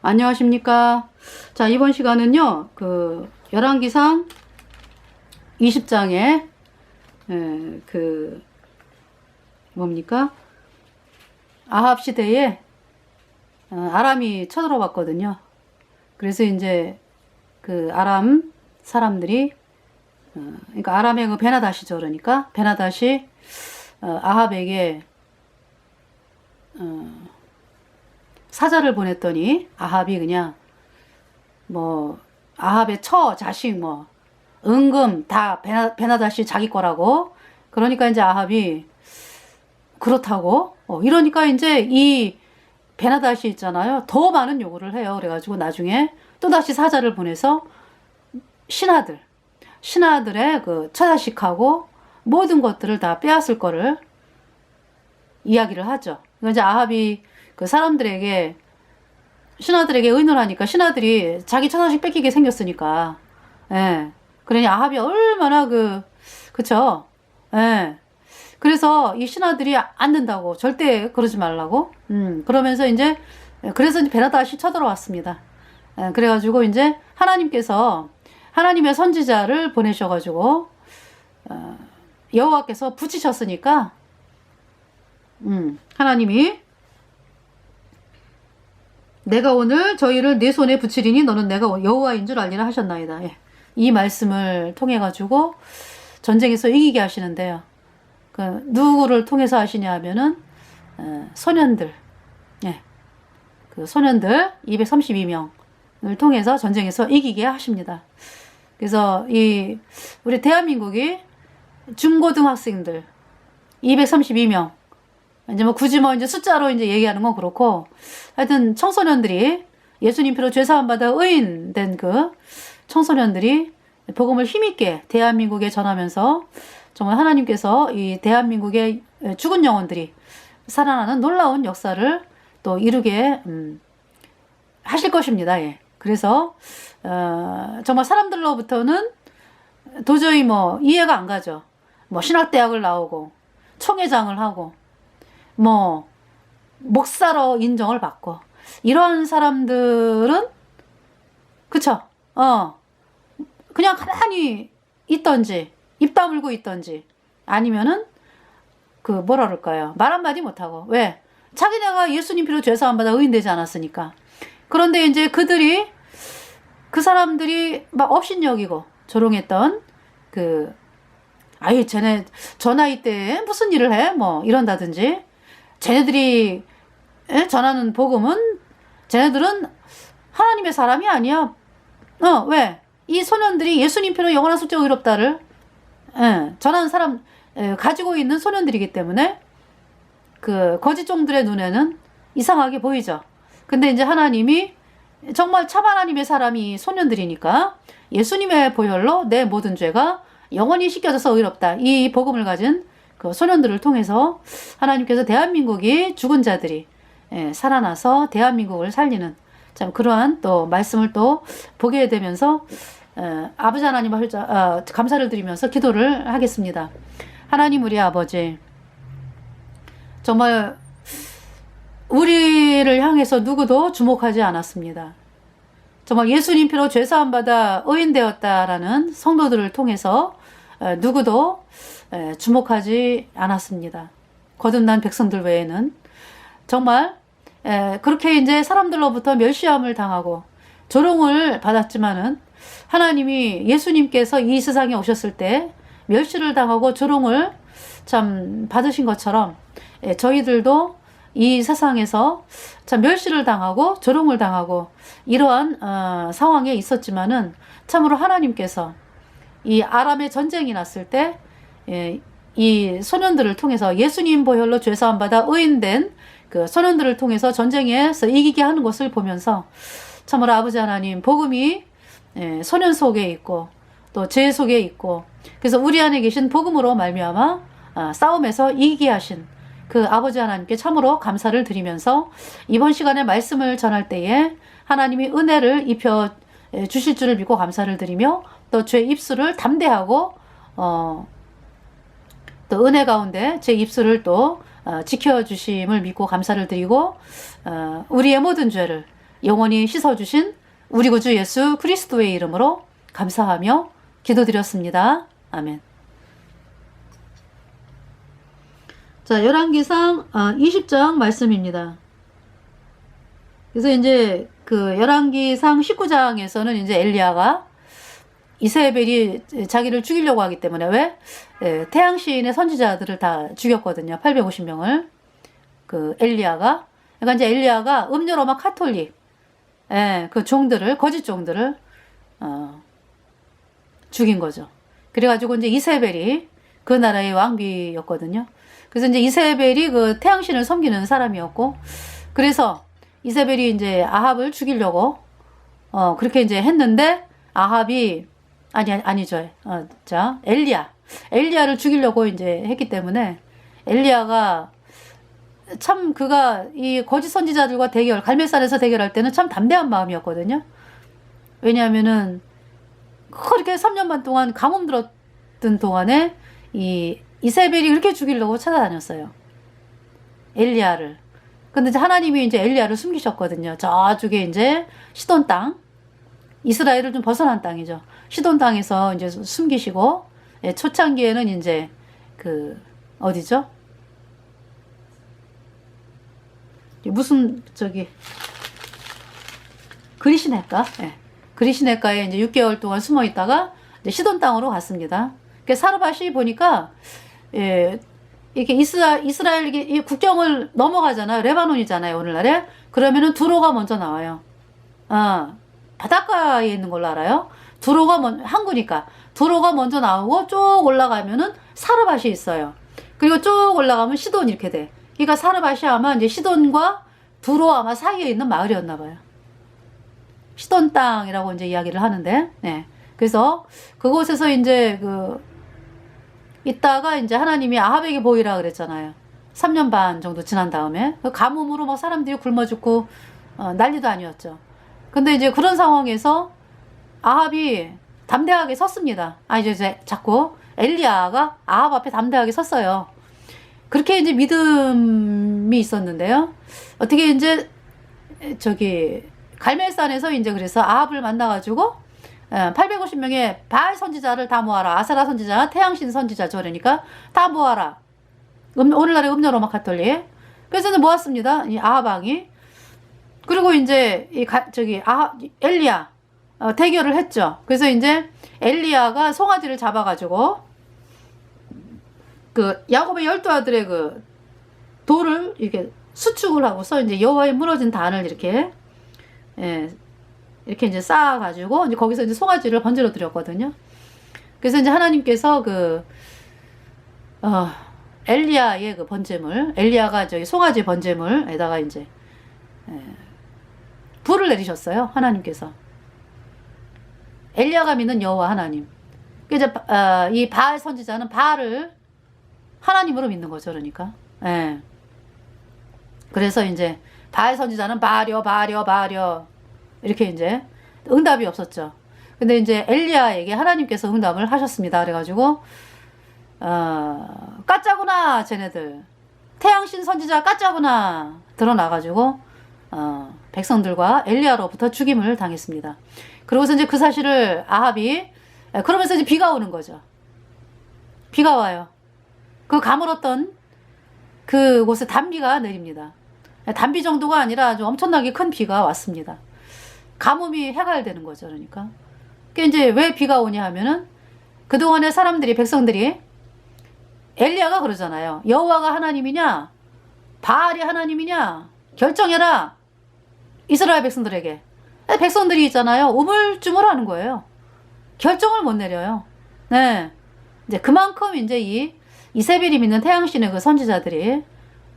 안녕하십니까. 자, 이번 시간은요, 열왕기상 20장에, 아합 시대에, 아람이 쳐들어왔거든요. 그래서 이제, 아람 사람들이, 그러니까 아람의 베나다시죠. 그러니까, 베나다시, 아합에게, 사자를 보냈더니 아합이 그냥 아합의 자식 은금 다 베나다시 자기 거라고. 그러니까 이제 아합이 그렇다고 이러니까 이제 이 베나다시 있잖아요, 더 많은 요구를 해요. 그래가지고 나중에 또다시 사자를 보내서 신하들의 처자식하고 모든 것들을 다 빼앗을 거를 이야기를 하죠. 이제 아합이 사람들에게, 신하들에게 의논하니까 신하들이 자기 처자식 뺏기게 생겼으니까, 예. 그러니 아합이 얼마나 그쵸? 예. 그래서 이 신하들이 안 된다고, 절대 그러지 말라고, 그러면서 그래서 이제 베나다시 쳐들어왔습니다. 예. 그래가지고 이제 하나님께서 하나님의 선지자를 보내셔가지고, 여호와께서 붙이셨으니까, 하나님이 내가 오늘 저희를 네 손에 붙이리니 너는 내가 여호와인 줄 알리라 하셨나이다. 예. 이 말씀을 통해 가지고 전쟁에서 이기게 하시는데요. 누구를 통해서 하시냐 하면은 소년들, 예. 소년들 232명을 통해서 전쟁에서 이기게 하십니다. 그래서 우리 대한민국이 중고등학생들 232명, 이제 굳이 이제 숫자로 이제 얘기하는 건 그렇고, 하여튼 청소년들이 예수님 피로 죄사함 받아 의인된 청소년들이 복음을 힘있게 대한민국에 전하면서 정말 하나님께서 이 대한민국의 죽은 영혼들이 살아나는 놀라운 역사를 또 이루게 하실 것입니다. 예. 그래서 정말 사람들로부터는 도저히 이해가 안 가죠. 신학대학을 나오고 총회장을 하고 목사로 인정을 받고 이런 사람들은 그쵸? 그냥 가만히 있던지 입 다물고 있던지 아니면은 뭐라 그럴까요? 말 한마디 못하고. 왜? 자기네가 예수님 피로 죄사함 받아 의인되지 않았으니까. 그런데 이제 그 사람들이 막 업신여기고 조롱했던 아유 쟤네 저 나이 때 무슨 일을 해? 이런다든지, 쟤네들이 전하는 복음은 쟤네들은 하나님의 사람이 아니야. 왜? 이 소년들이 예수님 피로 영원한 속죄 의롭다를 전하는 사람, 가지고 있는 소년들이기 때문에 거짓 종들의 눈에는 이상하게 보이죠. 근데 이제 하나님이 정말 참 하나님의 사람이 소년들이니까 예수님의 보혈로 내 모든 죄가 영원히 씻겨져서 의롭다, 이 복음을 가진 소년들을 통해서 하나님께서 대한민국이 죽은 자들이 살아나서 대한민국을 살리는 참 그러한 또 말씀을 또 보게 되면서 아버지 하나님 감사를 드리면서 기도를 하겠습니다. 하나님 우리 아버지, 정말 우리를 향해서 누구도 주목하지 않았습니다. 정말 예수님 피로 죄사함 받아 의인되었다라는 성도들을 통해서 누구도 주목하지 않았습니다. 거듭난 백성들 외에는. 정말 그렇게 이제 사람들로부터 멸시함을 당하고 조롱을 받았지만은, 하나님이 예수님께서 이 세상에 오셨을 때 멸시를 당하고 조롱을 참 받으신 것처럼 저희들도 이 세상에서 참 멸시를 당하고 조롱을 당하고 이러한 상황에 있었지만은, 참으로 하나님께서 이 아람의 전쟁이 났을 때 이 소년들을 통해서 예수님 보혈로 죄사함 받아 의인된 소년들을 통해서 전쟁에서 이기게 하는 것을 보면서, 참으로 아버지 하나님, 복음이 소년 속에 있고 또 죄 속에 있고, 그래서 우리 안에 계신 복음으로 말미암아 싸움에서 이기게 하신 아버지 하나님께 참으로 감사를 드리면서, 이번 시간에 말씀을 전할 때에 하나님이 은혜를 입혀 주실 줄을 믿고 감사를 드리며, 또 제 입술을 담대하고 또 은혜 가운데 제 입술을 또 지켜주심을 믿고 감사를 드리고, 우리의 모든 죄를 영원히 씻어주신 우리 구주 예수 그리스도의 이름으로 감사하며 기도드렸습니다. 아멘. 자, 열왕기상 20장 말씀입니다. 그래서 이제 그 열왕기상 19장에서는 이제 엘리야가 이세벨이 자기를 죽이려고 하기 때문에 왜? 태양신의 선지자들을 다 죽였거든요. 850명을. 그 엘리야가. 그러니까 이제 엘리야가 음녀로마 카톨릭, 그 종들을, 거짓 종들을, 죽인 거죠. 그래가지고 이제 이세벨이 그 나라의 왕비였거든요. 그래서 이제 이세벨이 그 태양신을 섬기는 사람이었고, 그래서 이세벨이 이제 아합을 죽이려고, 그렇게 이제 했는데, 아합이, 아니죠. 자, 엘리야를 죽이려고 이제 했기 때문에, 엘리야가 참 그가 이 거짓 선지자들과 갈멜산에서 대결할 때는 참 담대한 마음이었거든요. 왜냐하면은, 그렇게 3년 반 동안 가뭄 들었던 동안에 이세벨이 그렇게 죽이려고 찾아다녔어요. 엘리야를. 근데 이제 하나님이 이제 엘리야를 숨기셨거든요. 저쪽에 이제 시돈 땅, 이스라엘을 좀 벗어난 땅이죠. 시돈 땅에서 이제 숨기시고, 초창기에는 이제 어디죠? 무슨 그리시네가? 그리시네가에 이제 6개월 동안 숨어 있다가 이제 시돈 땅으로 갔습니다. 사르밧이 보니까 이렇게 이스라엘 이 국경을 넘어가잖아요. 레바논이잖아요. 오늘날에. 그러면은 두로가 먼저 나와요. 바닷가에 있는 걸로 알아요. 항구니까 두로가 먼저 나오고 쭉 올라가면은 사르밧이 있어요. 그리고 쭉 올라가면 시돈 이렇게 돼. 그러니까 사르밧이 아마 이제 시돈과 두로 아마 사이에 있는 마을이었나 봐요. 시돈 땅이라고 이제 이야기를 하는데, 그래서 그곳에서 이제 있다가 이제 하나님이 아합에게 보이라 그랬잖아요. 3년 반 정도 지난 다음에 그 가뭄으로 막 사람들이 굶어 죽고 난리도 아니었죠. 근데 이제 그런 상황에서 아합이 담대하게 섰습니다. 이제 자꾸 엘리야가 아합 앞에 담대하게 섰어요. 그렇게 이제 믿음이 있었는데요. 어떻게 이제 갈멜산에서 이제 그래서 아합을 만나가지고 850명의 바알 선지자를 다 모아라. 아세라 선지자, 태양신 선지자죠. 그러니까 다 모아라. 오늘날의 음녀로마 카톨릭. 그래서 이제 모았습니다. 이 아합 왕이. 그리고 이제 엘리야 대결을 했죠. 그래서 이제 엘리야가 송아지를 잡아가지고 야곱의 12아들의 돌을 이렇게 수축을 하고서 이제 여호와의 무너진 단을 이렇게 이제 쌓아가지고 이제 거기서 이제 송아지를 번제로 드렸거든요. 그래서 이제 하나님께서 엘리야의 번제물, 엘리야가 송아지 번제물에다가 이제 불을 내리셨어요. 하나님께서. 엘리야가 믿는 여호와 하나님. 이제 이 바알 선지자는 바알을 하나님으로 믿는 거죠. 그러니까. 그래서 이제 바알 선지자는 바려 이렇게 이제 응답이 없었죠. 근데 이제 엘리야에게 하나님께서 응답을 하셨습니다. 그래가지고 까짜구나 쟤네들. 태양신 선지자 까짜구나 드러나가지고 백성들과 엘리야로부터 죽임을 당했습니다. 그러고서 이제 그 사실을 아합이 그러면서 이제 비가 오는 거죠. 비가 와요. 그 가물었던 그곳에 단비가 내립니다. 단비 정도가 아니라 아주 엄청나게 큰 비가 왔습니다. 가뭄이 해갈되는 거죠. 그러니까. 이제 왜 비가 오냐 하면은 그동안에 백성들이 엘리야가 그러잖아요. 여호와가 하나님이냐 바알이 하나님이냐 결정해라. 이스라엘 백성들에게. 백성들이 있잖아요. 우물쭈물하는 거예요. 결정을 못 내려요. 이제 그만큼 이제 이세벨이 믿는 태양신의 그 선지자들이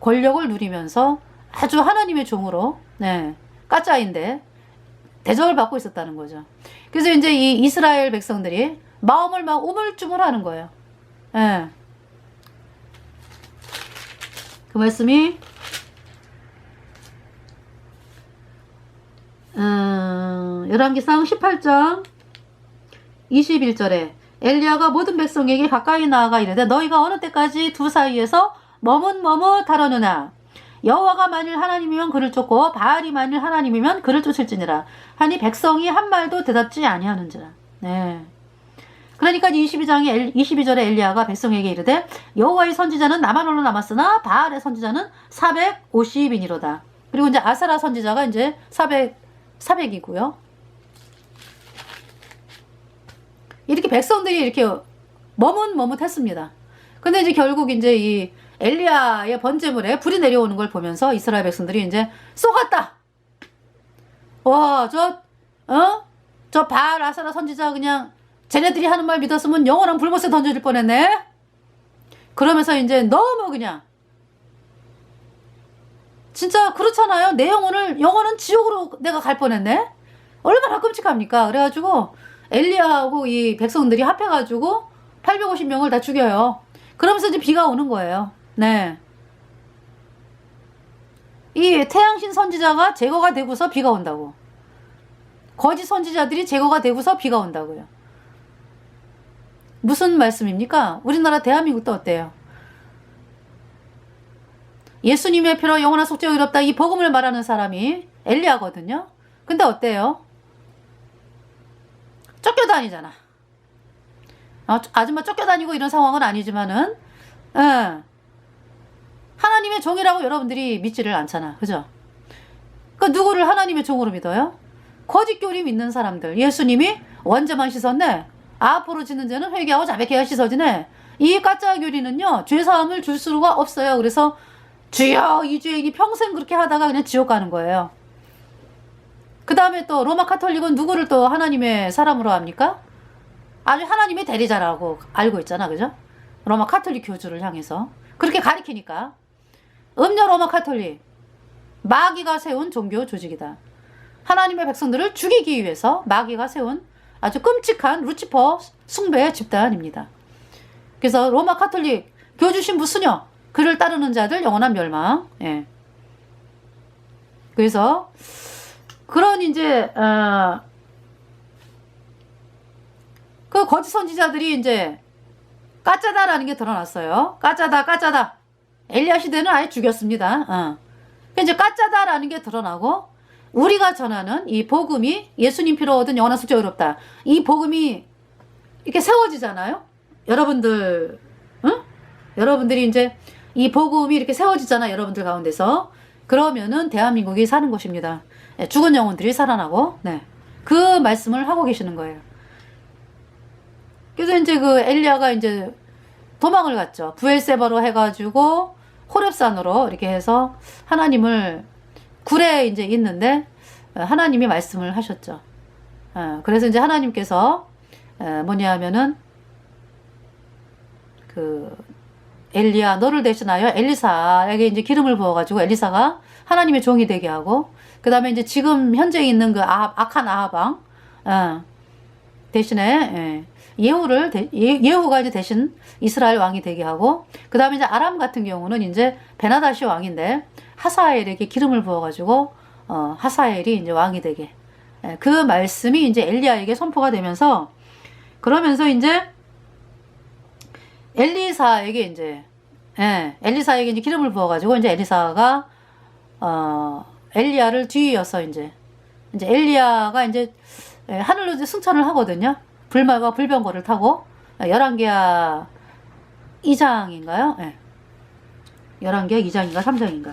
권력을 누리면서 아주 하나님의 종으로 까짜인데 대접을 받고 있었다는 거죠. 그래서 이제 이 이스라엘 백성들이 마음을 막 우물쭈물하는 거예요. 그 말씀이 열왕기상 18장 21절에 엘리야가 모든 백성에게 가까이 나아가 이르되 너희가 어느 때까지 두 사이에서 머뭇하려느냐 여호와가 만일 하나님이면 그를 쫓고 바알이 만일 하나님이면 그를 쫓을지니라 하니 백성이 한 말도 대답지 아니하는지라. 네. 그러니까 22절에 엘리야가 백성에게 이르되 여호와의 선지자는 나만 홀로 남았으나 바알의 선지자는 450이니로다. 그리고 이제 아사라 선지자가 이제 400이고요. 이렇게 백성들이 이렇게 머뭇머뭇했습니다. 근데 이제 결국 이제 이 엘리야의 번제물에 불이 내려오는 걸 보면서 이스라엘 백성들이 이제 쏘갔다. 와, 저 바알 아사라 선지자 그냥 쟤네들이 하는 말 믿었으면 영원한 불못에 던져질 뻔했네. 그러면서 이제 너무 그냥 진짜 그렇잖아요. 내 영혼은 지옥으로 내가 갈 뻔했네. 얼마나 끔찍합니까? 그래가지고 엘리야하고 이 백성들이 합해가지고 850명을 다 죽여요. 그러면서 이제 비가 오는 거예요. 네. 이 태양신 선지자가 제거가 되고서 비가 온다고. 거짓 선지자들이 제거가 되고서 비가 온다고요. 무슨 말씀입니까? 우리나라 대한민국도 어때요? 예수님의 피로 영원한 속죄가 의롭다 이 복음을 말하는 사람이 엘리야거든요. 근데 어때요? 쫓겨다니잖아. 아줌마 쫓겨다니고 이런 상황은 아니지만은 하나님의 종이라고 여러분들이 믿지를 않잖아. 그죠? 그러니까 누구를 하나님의 종으로 믿어요? 거짓 교리 믿는 사람들. 예수님이 원죄만 씻었네. 앞으로 짓는 죄는 회개하고 자백해야 씻어지네. 이 가짜 교리는요. 죄사함을 줄 수가 없어요. 그래서 주여 이 죄인이 평생 그렇게 하다가 그냥 지옥 가는 거예요. 그 다음에 또 로마 카톨릭은 누구를 또 하나님의 사람으로 합니까? 아주 하나님의 대리자라고 알고 있잖아. 그죠? 로마 카톨릭 교주를 향해서 그렇게 가리키니까 음녀 로마 카톨릭 마귀가 세운 종교 조직이다. 하나님의 백성들을 죽이기 위해서 마귀가 세운 아주 끔찍한 루치퍼 숭배 집단입니다. 그래서 로마 카톨릭 교주 신부 수녀 그를 따르는 자들 영원한 멸망. 예. 그래서 그런 이제 그 거짓 선지자들이 이제 가짜다라는 게 드러났어요. 가짜다. 엘리야 시대는 아예 죽였습니다. 이제 가짜다라는 게 드러나고 우리가 전하는 이 복음이 예수님 피로 얻은 영원한 속죄가 의롭다. 이 복음이 이렇게 세워지잖아요. 여러분들, 응? 여러분들이 이제 이 복음이 이렇게 세워지잖아. 여러분들 가운데서. 그러면은 대한민국이 사는 곳입니다. 죽은 영혼들이 살아나고, 네. 그 말씀을 하고 계시는 거예요. 그래서 이제 그 엘리야가 이제 도망을 갔죠. 부엘세바로 해가지고 호렙산으로 이렇게 해서 하나님을 굴에 이제 있는데 하나님이 말씀을 하셨죠. 그래서 이제 하나님께서 뭐냐면은 그 엘리야 너를 대신하여 엘리사에게 이제 기름을 부어가지고 엘리사가 하나님의 종이 되게 하고 그 다음에 이제 지금 현재 있는 그 악한 아합 왕 대신에 예후가 이제 대신 이스라엘 왕이 되게 하고 그 다음에 이제 아람 같은 경우는 이제 베나다시 왕인데 하사엘에게 기름을 부어가지고 하사엘이 이제 왕이 되게 그 말씀이 이제 엘리야에게 선포가 되면서 그러면서 이제 엘리사에게 이제 기름을 부어가지고 이제 엘리사가 엘리야를 뒤이어서 이제 엘리야가 이제 하늘로 이제 승천을 하거든요. 불말과 불병거를 타고 열왕기하 2장인가요? 네. 열왕기하 2장인가 3장인가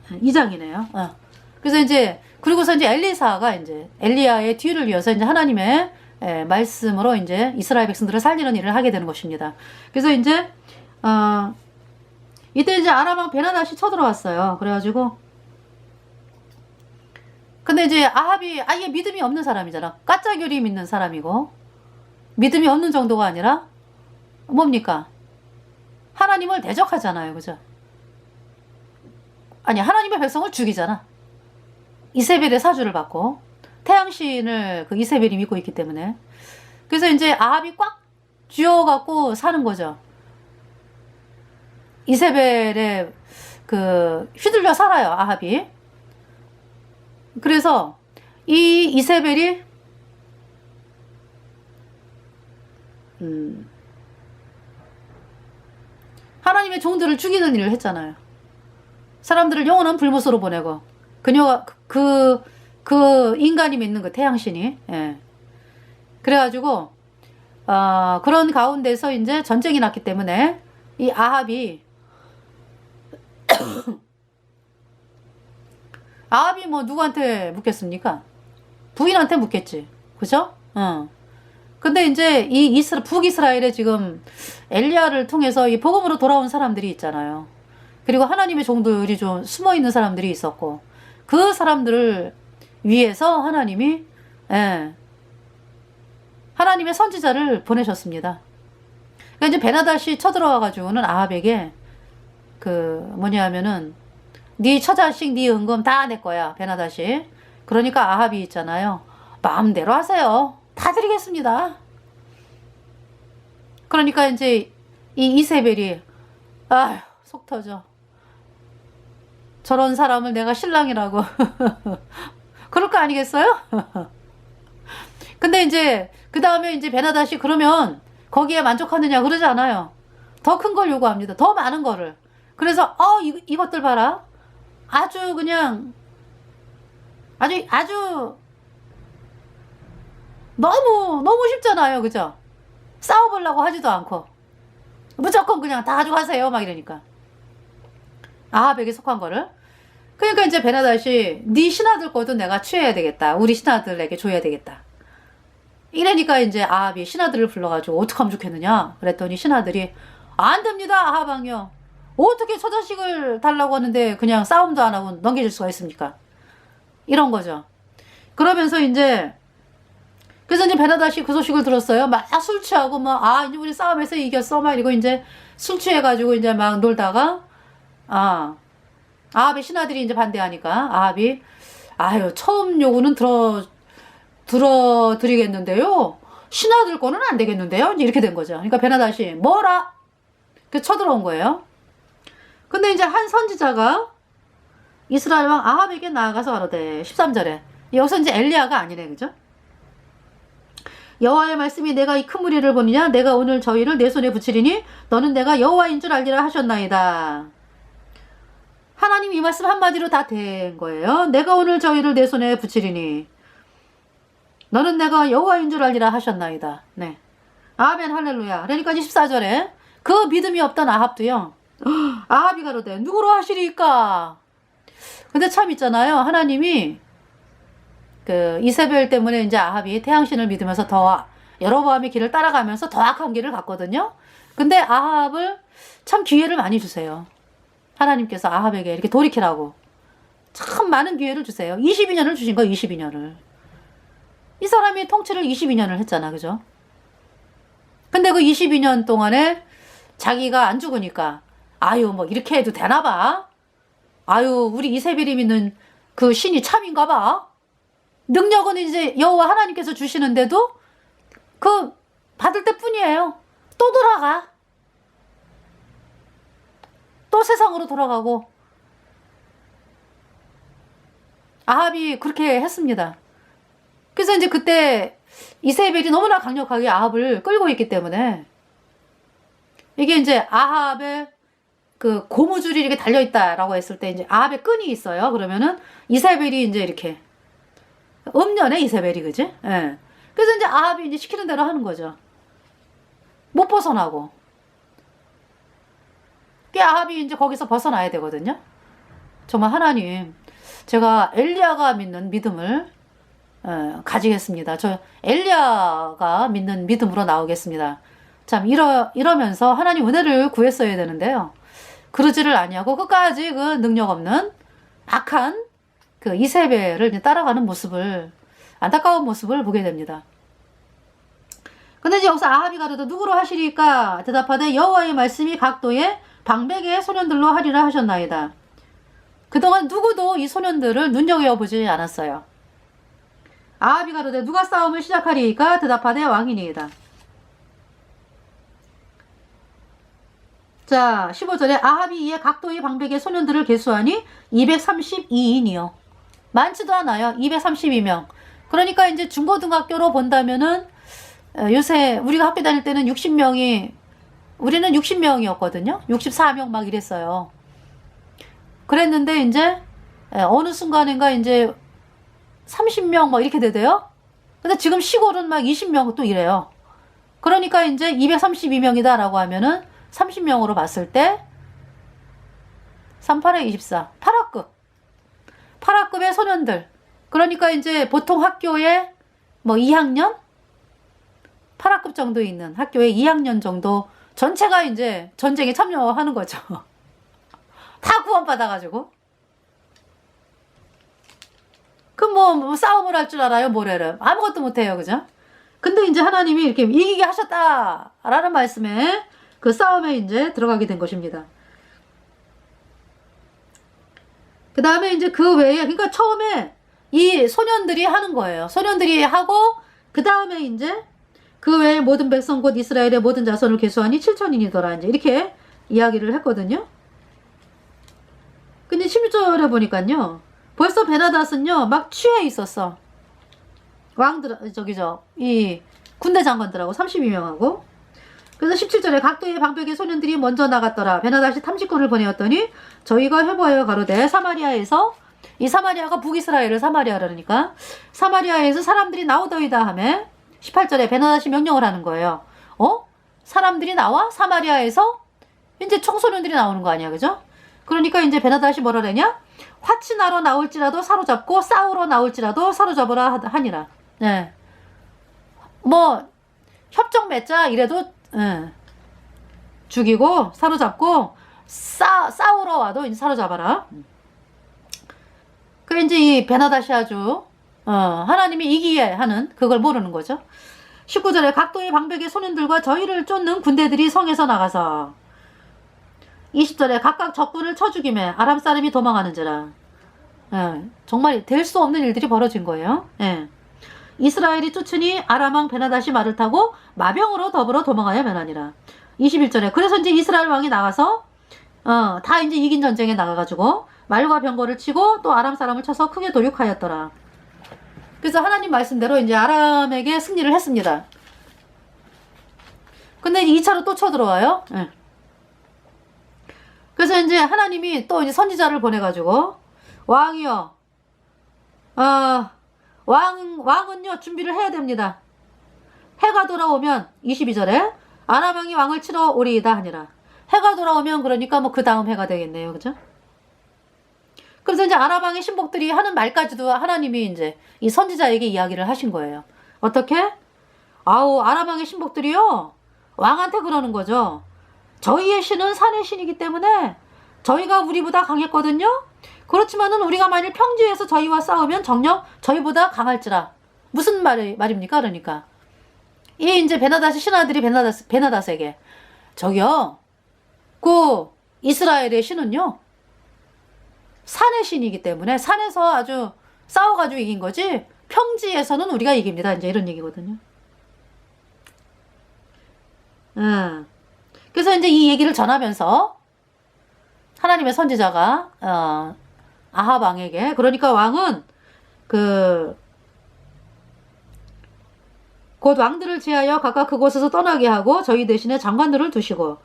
2장이네요. 그래서 이제 그리고서 이제 엘리사가 이제 엘리야의 뒤를 이어서 이제 하나님의 말씀으로 이제 이스라엘 백성들을 살리는 일을 하게 되는 것입니다. 그래서 이제 이때 이제 아람 왕 베나다시 쳐들어왔어요. 그래가지고 근데 이제 아합이 아예 믿음이 없는 사람이잖아. 가짜 교리 믿는 사람이고 믿음이 없는 정도가 아니라 뭡니까? 하나님을 대적하잖아요. 그죠? 아니 하나님의 백성을 죽이잖아. 이세벨의 사주를 받고 태양신을 그 이세벨이 믿고 있기 때문에 그래서 이제 아합이 꽉 쥐어갖고 사는 거죠. 이세벨에 그 휘둘려 살아요. 아합이. 그래서 이 이세벨이 하나님의 종들을 죽이는 일을 했잖아요. 사람들을 영원한 불못으로 보내고 그녀가 그 인간이 믿는 그 태양신이 예. 그래가지고 그런 가운데서 이제 전쟁이 났기 때문에 이 아합이 아합이 뭐 누구한테 묻겠습니까? 부인한테 묻겠지. 그죠? 근데 이제 이 북이스라엘에 지금 엘리야를 통해서 이 복음으로 돌아온 사람들이 있잖아요. 그리고 하나님의 종들이 좀 숨어 있는 사람들이 있었고 그 사람들을 위해서 하나님이 예, 하나님의 선지자를 보내셨습니다. 그러니까 이제 베나닷이 쳐들어와 가지고는 아합에게 그 뭐냐 하면은 네 처자식 네 은금 다 내 거야 베나닷이. 그러니까 아합이 있잖아요. 마음대로 하세요. 다 드리겠습니다. 그러니까 이제 이 이세벨이 아휴 속 터져. 저런 사람을 내가 신랑이라고 그럴 거 아니겠어요? 근데 이제 그 다음에 이제 베나닷이 그러면 거기에 만족하느냐 그러지 않아요. 더 큰 걸 요구합니다. 더 많은 거를. 그래서 이것들 봐라. 아주 그냥 아주 너무 쉽잖아요. 그죠? 싸워보려고 하지도 않고 무조건 그냥 다 가져가세요 막 이러니까 아합에게 속한 거를. 그러니까 이제 베나닷이 네 신하들 것도 내가 취해야 되겠다. 우리 신하들에게 줘야 되겠다. 이러니까 이제 아합이 신하들을 불러가지고 어떻게 하면 좋겠느냐 그랬더니 신하들이 안 됩니다 아합왕이요. 어떻게 처자식을 달라고 하는데 그냥 싸움도 안 하고 넘겨줄 수가 있습니까? 이런 거죠. 그러면서 이제 그래서 이제 베나닷이 그 소식을 들었어요. 막 술 취하고 이제 우리 싸움에서 이겼어 막 이러고 이제 술 취해가지고 이제 막 놀다가 아합의 신하들이 이제 반대하니까 아합이 아유 처음 요구는 들어드리겠는데요. 신하들 거는 안 되겠는데요. 이제 이렇게 된 거죠. 그러니까 베나닷이 뭐라? 그 쳐들어온 거예요. 근데 이제 한 선지자가 이스라엘 왕 아합에게 나아가서 가로되 13절에 여기서 이제 엘리야가 아니네 그죠? 여호와의 말씀이 내가 이 큰 무리를 보느냐 내가 오늘 저희를 내 손에 붙이리니 너는 내가 여호와인 줄 알리라 하셨나이다. 하나님 이 말씀 한마디로 다 된 거예요. 내가 오늘 저희를 내 손에 붙이리니 너는 내가 여호와인 줄 알리라 하셨나이다. 네. 아멘 할렐루야. 그러니까 14절에 그 믿음이 없던 아합도요. 아합이 가로되 누구로 하시리까? 근데 참 있잖아요. 하나님이 그 이세벨 때문에 이제 아합이 태양신을 믿으면서 더 여로보암의 길을 따라가면서 더 악한 길을 갔거든요. 근데 아합을 참 기회를 많이 주세요. 하나님께서 아합에게 이렇게 돌이키라고 참 많은 기회를 주세요. 22년을 주신 거예요. 22년을. 이 사람이 통치를 22년을 했잖아. 그죠? 근데 그 22년 동안에 자기가 안 죽으니까 아유 뭐 이렇게 해도 되나 봐. 아유 우리 이세벨이 믿는 그 신이 참인가 봐. 능력은 이제 여호와 하나님께서 주시는데도 그 받을 때뿐이에요. 또 돌아가. 또 세상으로 돌아가고. 아합이 그렇게 했습니다. 그래서 이제 그때 이세벨이 너무나 강력하게 아합을 끌고 있기 때문에 이게 이제 아합의 그 고무줄이 이렇게 달려있다라고 했을 때 이제 아합의 끈이 있어요. 그러면은 이세벨이 이제 이렇게 음녀네 이세벨이 그지? 예. 그래서 이제 아합이 이제 시키는 대로 하는 거죠. 못 벗어나고. 그 아합이 이제 거기서 벗어나야 되거든요. 정말 하나님, 제가 엘리야가 믿는 믿음을 가지겠습니다. 저 엘리야가 믿는 믿음으로 나오겠습니다. 참 이러면서 하나님 은혜를 구했어야 되는데요. 그러지를 아니하고 끝까지 그 능력 없는 악한 그 이세벨을 따라가는 모습을 안타까운 모습을 보게 됩니다. 근데 이제 여기서 아합이 가로되 누구로 하시리까 대답하되 여호와의 말씀이 각도의 방백의 소년들로 하리라 하셨나이다. 그동안 누구도 이 소년들을 눈여겨보지 않았어요. 아합이 가로되 누가 싸움을 시작하리까 대답하되 왕이니이다. 자 15절에 아합이 이에 각도의 방백의 소년들을 계수하니 232인이요. 많지도 않아요. 232명. 그러니까 이제 중고등학교로 본다면은 요새 우리가 학교 다닐 때는 60명이 우리는 60명이었거든요. 64명 막 이랬어요. 그랬는데 이제 어느 순간인가 이제 30명 막 이렇게 되대요. 근데 지금 시골은 막 20명 또 이래요. 그러니까 이제 232명이다라고 하면은 30명으로 봤을 때 38에 24. 8학급. 8학급의 소년들. 그러니까 이제 보통 학교에 뭐 2학년? 8학급 정도 있는 학교에 2학년 정도 전체가 이제 전쟁에 참여하는 거죠. 다 구원받아가지고. 그럼 뭐 싸움을 할 줄 알아요, 모래를. 아무것도 못해요, 그죠? 근데 이제 하나님이 이렇게 이기게 하셨다라는 말씀에 그 싸움에 이제 들어가게 된 것입니다. 그 다음에 이제 그 외에, 그러니까 처음에 이 소년들이 하는 거예요. 소년들이 하고, 그 다음에 이제 그 외에 모든 백성 곧 이스라엘의 모든 자손을 계수하니 7천인이더라. 이제 이렇게 이야기를 했거든요. 근데 16절에 보니까요. 벌써 베나닷은요, 막 취해 있었어. 왕들, 이 군대 장관들하고 32명하고. 그래서 17절에 각도의 방백의 소년들이 먼저 나갔더라. 베나닷이 탐식꾼을 보내었더니 저희가 회보하여 가로되 사마리아에서, 이 사마리아가 북이스라엘을 사마리아라니까 사마리아에서 사람들이 나오더이다 하매 18절에 베나닷이 명령을 하는 거예요. 사람들이 나와? 사마리아에서? 이제 청소년들이 나오는 거 아니야, 그죠? 그러니까 이제 베나닷이 뭐라 그러냐? 화친하러 나올지라도 사로잡고 싸우러 나올지라도 사로잡으라 하니라. 네. 뭐 협정 맺자 이래도 죽이고 사로잡고 싸우러 와도 이제 사로잡아라. 그 이제 이 베나닷이 아주 하나님이 이기게 하는 그걸 모르는 거죠. 19절에 각도의 방백의 소년들과 저희를 쫓는 군대들이 성에서 나가서 20절에 각각 적군을 쳐 죽이매 아람 사람이 도망하는지라. 정말 될 수 없는 일들이 벌어진 거예요. 이스라엘이 쫓으니 아람 왕 베나닷이 말을 타고 마병으로 더불어 도망하여 면하니라. 21절에 그래서 이제 이스라엘 왕이 나가서 다 이제 이긴 전쟁에 나가가지고 말과 병거를 치고 또 아람 사람을 쳐서 크게 도륙하였더라. 그래서 하나님 말씀대로 이제 아람에게 승리를 했습니다. 근데 2차로 또 쳐들어와요. 그래서 이제 하나님이 또 이제 선지자를 보내가지고 왕이요, 왕은요 준비를 해야 됩니다. 해가 돌아오면 22절에 아람 왕이 왕을 치러 오리이다 하니라. 해가 돌아오면 그러니까 뭐 그 다음 해가 되겠네요, 그죠? 그래서 이제 아람 왕의 신복들이 하는 말까지도 하나님이 이제 이 선지자에게 이야기를 하신 거예요. 어떻게? 아람 왕의 신복들이요 왕한테 그러는 거죠. 저희의 신은 산의 신이기 때문에 저희가 우리보다 강했거든요. 그렇지만은 우리가 만일 평지에서 저희와 싸우면 정녕 저희보다 강할지라. 무슨 말입니까? 그러니까 이 이제 베나닷의 신하들이 베나닷에게 저기요, 그 이스라엘의 신은요 산의 신이기 때문에 산에서 아주 싸워가지고 이긴 거지 평지에서는 우리가 이깁니다. 이제 이런 얘기거든요. 그래서 이제 이 얘기를 전하면서 하나님의 선지자가 아합 왕에게, 그러니까 왕은 곧 왕들을 제하여 각각 그곳에서 떠나게 하고 저희 대신에 장관들을 두시고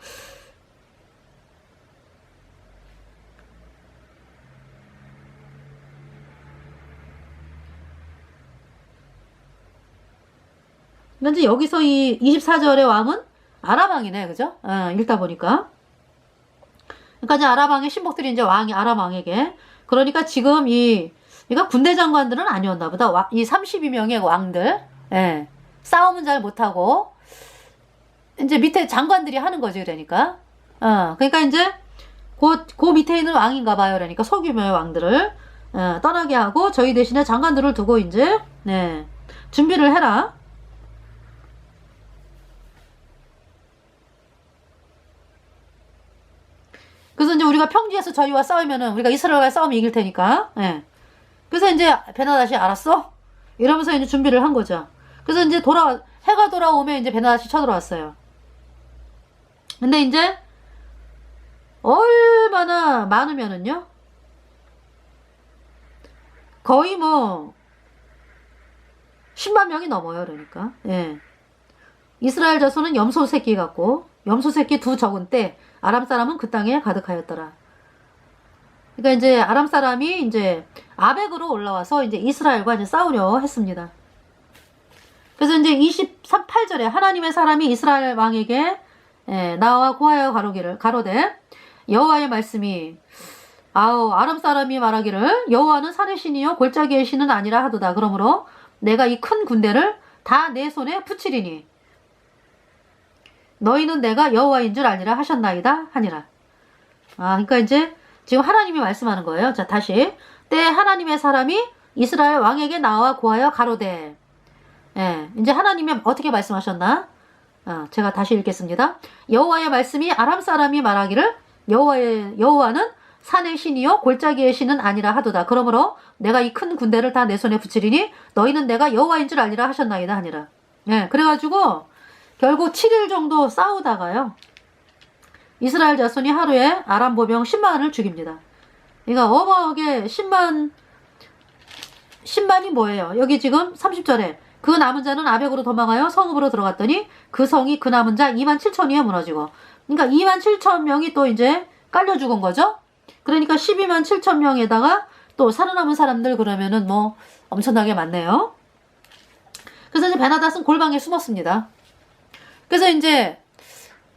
근데 여기서 이 24절의 왕은 아람 왕이네, 그죠? 읽다 보니까. 그러니까 이제 아람 왕의 신복들이 이제 아람 왕에게, 그러니까 지금 이가 군대 장관들은 아니었나 보다. 이 32명의 왕들, 싸움은 잘 못하고, 이제 밑에 장관들이 하는 거지, 그러니까. 그러니까 이제, 그 밑에 있는 왕인가 봐요. 그러니까 소규모의 왕들을, 떠나게 하고, 저희 대신에 장관들을 두고 이제, 준비를 해라. 그래서 이제 우리가 평지에서 저희와 싸우면은 우리가 이스라엘과 싸우면 이길 테니까. 그래서 이제 베나닷이 알았어? 이러면서 이제 준비를 한 거죠. 그래서 이제 해가 돌아오면 이제 베나닷이 쳐들어왔어요. 근데 이제 얼마나 많으면은요, 거의 뭐 10만 명이 넘어요. 그러니까. 이스라엘 자손은 염소 새끼 같고 염소 새끼 두 적은 때 아람 사람은 그 땅에 가득하였더라. 그러니까 이제 아람 사람이 이제 아벡으로 올라와서 이제 이스라엘과 이제 싸우려 했습니다. 그래서 이제 28절에 하나님의 사람이 이스라엘 왕에게 나와 고하여 가로되 여호와의 말씀이 아람 사람이 말하기를 여호와는 산의 신이요 골짜기의 신은 아니라 하도다. 그러므로 내가 이 큰 군대를 다 내 손에 붙이리니 너희는 내가 여호와인 줄 알리라 하셨나이다 하니라. 그러니까 이제 지금 하나님이 말씀하는 거예요. 자, 다시 때 하나님의 사람이 이스라엘 왕에게 나와 고하여 가로되. 이제 하나님이 어떻게 말씀하셨나? 제가 다시 읽겠습니다. 여호와의 말씀이 아람 사람이 말하기를 여호와는 산의 신이요 골짜기의 신은 아니라 하도다. 그러므로 내가 이 큰 군대를 다 내 손에 붙이리니 너희는 내가 여호와인 줄 알리라 하셨나이다 하니라. 그래가지고 결국 7일 정도 싸우다가요. 이스라엘 자손이 하루에 아람 보병 10만을 죽입니다. 그러니까 어마어마하게 10만이 뭐예요? 여기 지금 30절에 그 남은 자는 아벡으로 도망하여 성읍으로 들어갔더니 그 성이 그 남은 자 2만 7천이에 무너지고, 그러니까 2만 7천 명이 또 이제 깔려 죽은 거죠. 그러니까 12만 7천 명에다가 또 살아남은 사람들 그러면은 뭐 엄청나게 많네요. 그래서 이제 베나닷은 골방에 숨었습니다. 그래서 이제